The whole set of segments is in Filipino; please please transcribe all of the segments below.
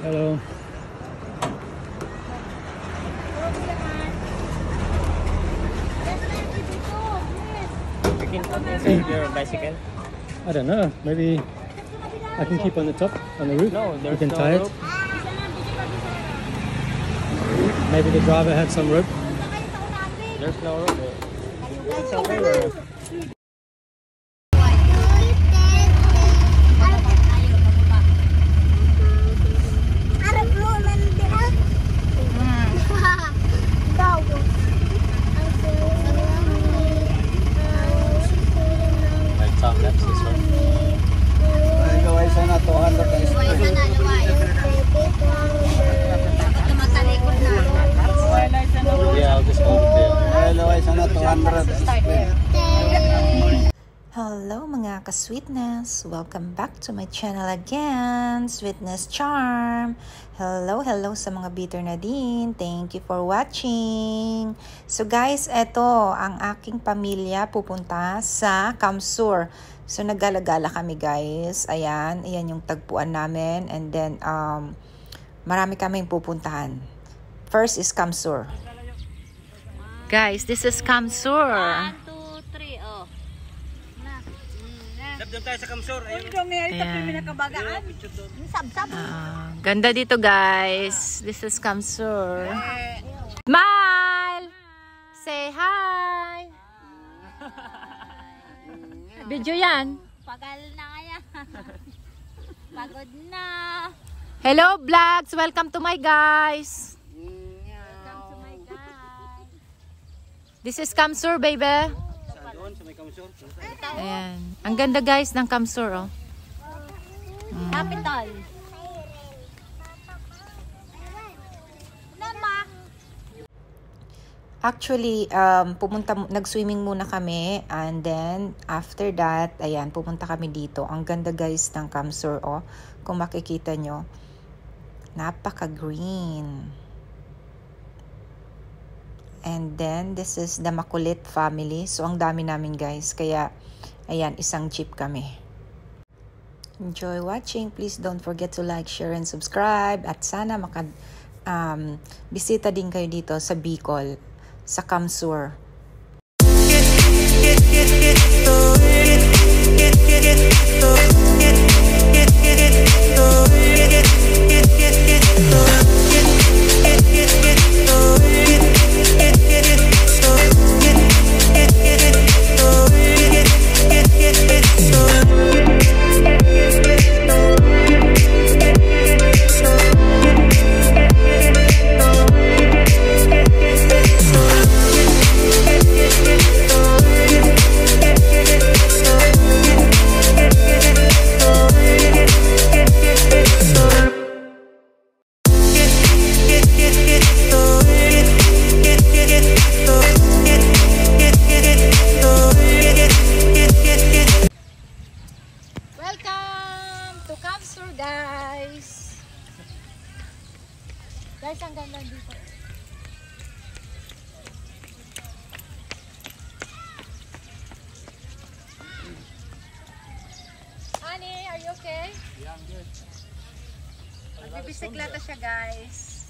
Hello. You can put inside your bicycle. I don't know. Maybe I can keep on the top, on the roof. No, You there's can no tie rope. it. Maybe the driver had some rope. There's no rope. It's okay. Like top left this one. Luway sana 200 ang speed. Yeah, I'll just hold it there. Luway sana 200 ang speed. Hello mga ka-sweetness! Welcome back to my channel again, Sweetness Charm! Hello sa mga bitter na din. Thank you for watching! So guys, eto ang aking pamilya pupunta sa Kamsur. So naggalagala kami guys. Ayan yung tagpuan namin. And then, marami kaming pupuntahan. First is Kamsur. Guys, this is Kamsur. 1, 2, 3, oh. Doon tayo sa Kamsur. Ganda dito guys. This is Kamsur. Smile! Say hi! Video yan. Pagal na kaya. Pagod na. Hello vlogs! Welcome to my guys. Welcome to my guys. This is Kamsur baby. Doon sa may Kamsur. Ayan. Ang ganda guys ng Kamsur oh. Capital. Mama. Actually, nag-swimming muna kami and then after that, ayan, pumunta kami dito. Ang ganda guys ng Kamsur oh. Kung makikita nyo, napaka-green. And then, this is the Makulit family. So, ang dami namin guys. Kaya, ayan, isang jeep kami. Enjoy watching. Please don't forget to like, share, and subscribe. At sana bisita din kayo dito sa Bicol, sa Kamsur. Welcome to Kamsur guys. Guys, ang ganda dito. Honey, are you okay? Yeah, I'm good. Magbibisikleta siya guys.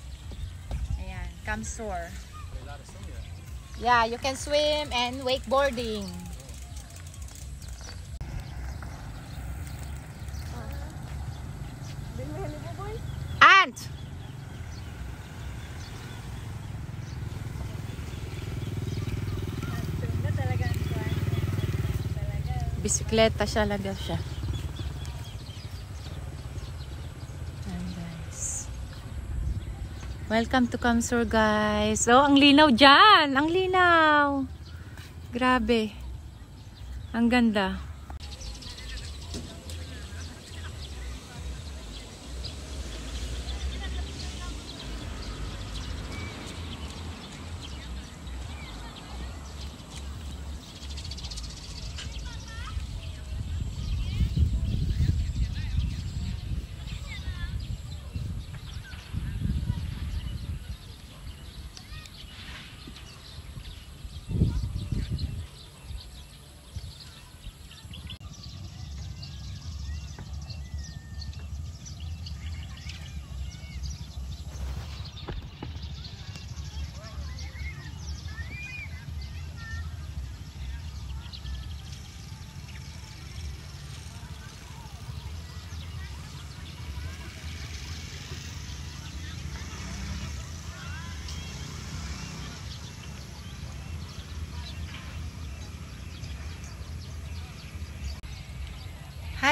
Ayan, Kamsur. Yeah, you can swim and wakeboarding. Ant! Bisikleta siya, lagyan siya. Ayan guys. Welcome to Kamsur guys. So, ang linaw dyan. Ang linaw. Grabe. Ang ganda.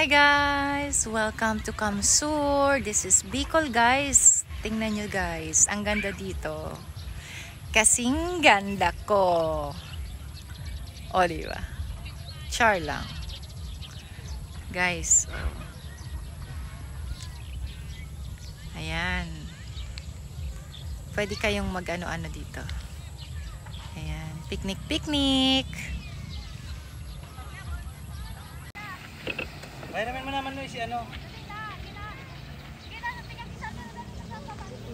Hi guys! Welcome to Kamsur. This is Bicol guys. Tingnan nyo guys. Ang ganda dito. Kasing ganda ko. O diba? Char lang. Guys. Oh. Ayan. Pwede kayong mag-ano-ano dito. Ayan. Picnic. Bayramin mo naman si ano.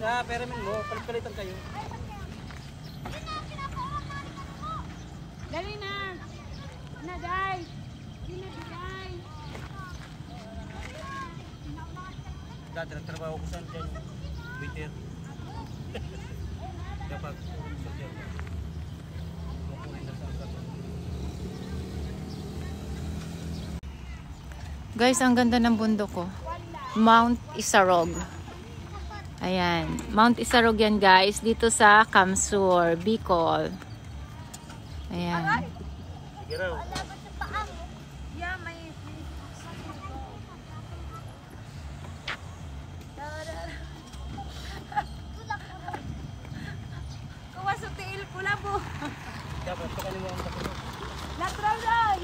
Na, peramin mo. Palit-palitan kayo. Dali na. Naday. Dinabigay. Dati nagtrabaho ko saan dyan. Waiter. Dapat sa dyan. Guys, ang ganda ng bundok ko. Mount Isarog. Ayan. Mount Isarog yan guys. Dito sa Kamsur, Bicol. Ayan. Sige raw. Kuwasutiil pula po. Dapat sa kanila ang tapos. Latroy!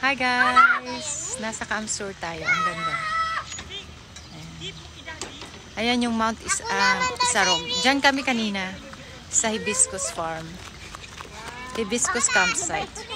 Hi guys! Nasa Kamsur tayo. Ang ganda. Ayan yung Mount Isarog. Diyan kami kanina sa Hibiscus Farm. Hibiscus Campsite.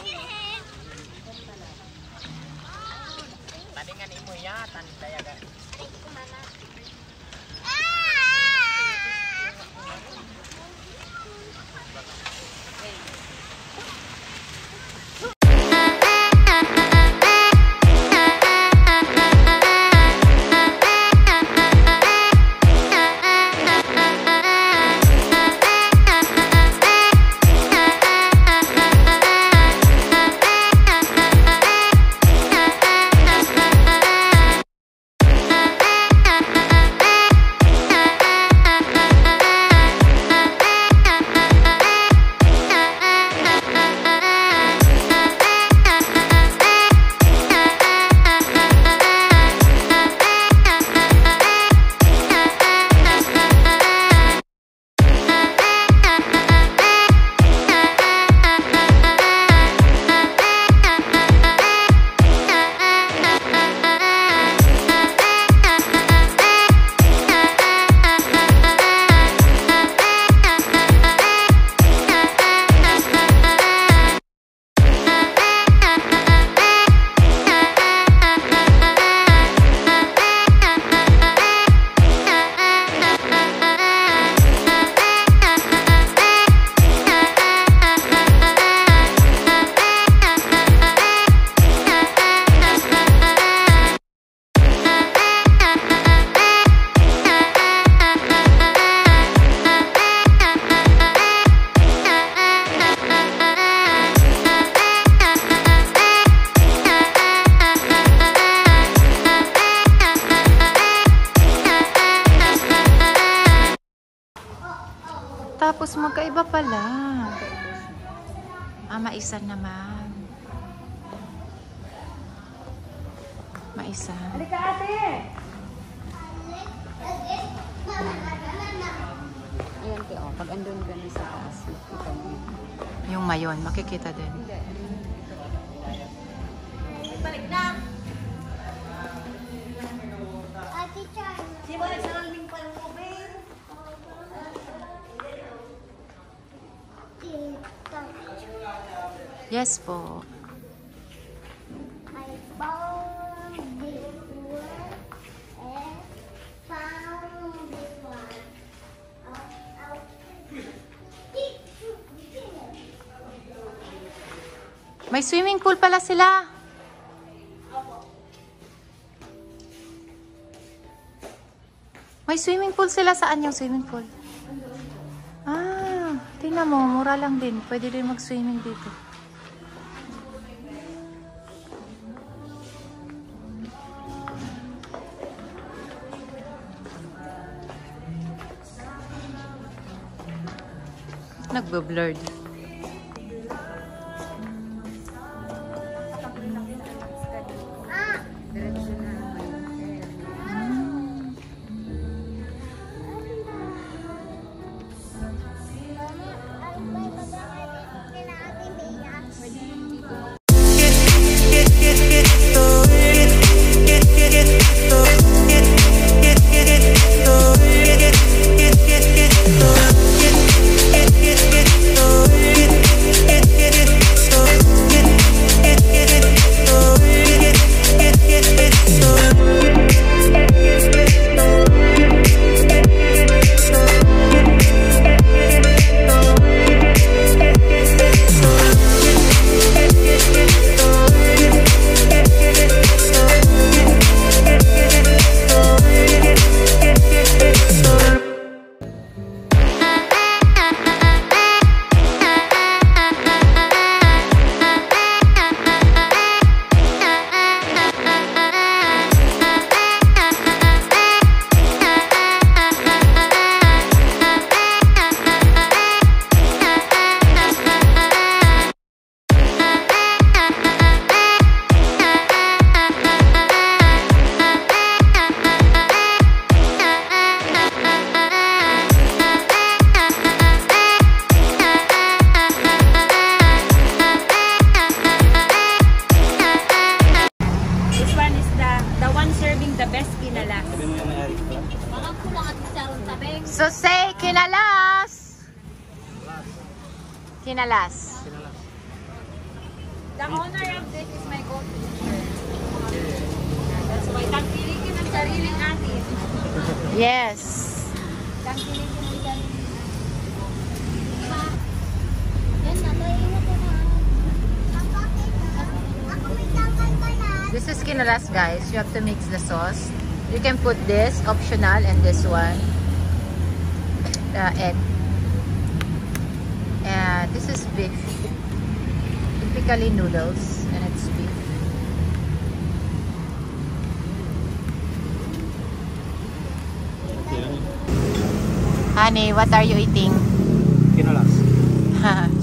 Tapos magkaiba pala. Maisa naman. Maisa. Halika ate! Ayan te, oh. Pag andun ka na sa taas, makikita mo. Yung mayon, makikita din. Balik na! Ate Chan! Siya sa aming palubin! Yes po. I found this one and found this one. May swimming pool pala sila. May swimming pool sila. Saan yung swimming pool? Ah, tingnan mo. Mura lang din. Pwede din mag-swimming dito. Nagbo-blurred. So say, kinalas! Kinalas. The owner of this is my co-teacher. That's why tangkilikin ang sarili natin. Yes. Tangkilikin ang sarili. Yan na, mainit ko na. Ako may tangkal ka na. This is kinalas, guys. You have to mix the sauce. You can put this, optional, and this one. Egg. And this is beef. Typically noodles, and it's beef. Honey, what are you eating? Kinalas.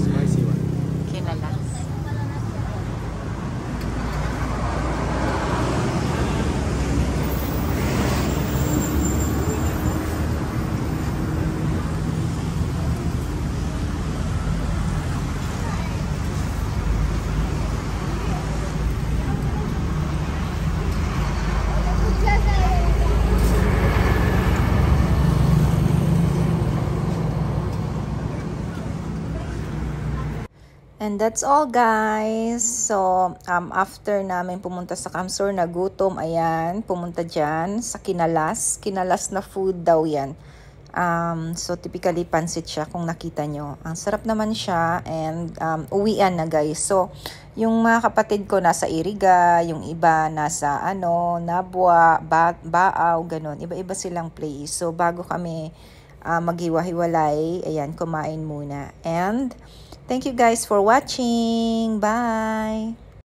Spicy one. Kinalas. And that's all, guys. So, after namin pumunta sa Kamsur, nagutom, ayan, pumunta dyan sa Kinalas. Kinalas na food daw yan. So, typically, pansit siya kung nakita nyo. Ang sarap naman siya and uwian na, guys. So, yung mga kapatid ko nasa Iriga, yung iba nasa, Nabwa, Baaw, ganun. Iba-iba silang place. So, bago kami maghiwa-hiwalay, ayan, kumain muna. And thank you guys for watching. Bye!